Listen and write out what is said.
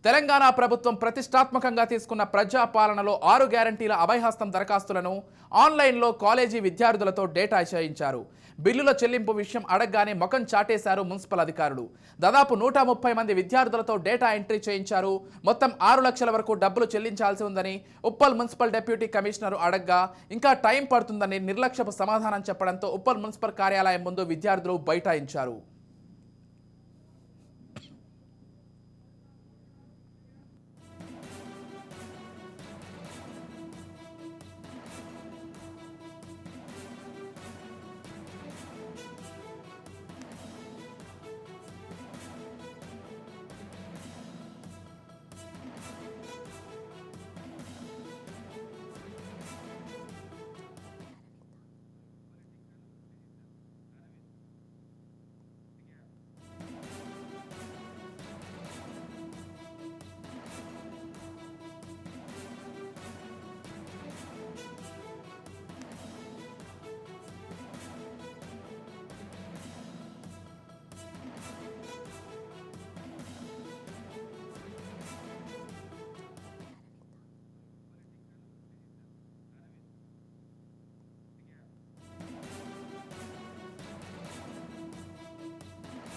తెలంగాణ ప్రభుత్వం ప్రతిష్టాత్మకంగా తీసుకున్న ప్రజాపాలనలో 6 గ్యారంటీల అభయహస్తం దరఖాస్తులను ఆన్లైన్లో కాలేజీ విద్యార్థులతో డేటా చేయించారు. బిల్లుల చెల్లింపు విషయం అడగగానే ముఖం చాటేశారు మున్సిపల్ అధికారులు. దాదాపు 130 మంది విద్యార్థులతో డేటా ఎంట్రీ చేయించారు. మొత్తం 6 లక్షల వరకు డబ్బులు చెల్లించాల్సి ఉందని ఉప్పల్ మున్సిపల్ డిప్యూటీ కమిషనర్ అడగ్గా ఇంకా టైం పడుతుందని నిర్లక్ష్యపు సమాధానం చెప్పడంతో ఉప్పల్ మున్సిపల్ కార్యాలయం ముందు విద్యార్థులు బైఠాయించారు.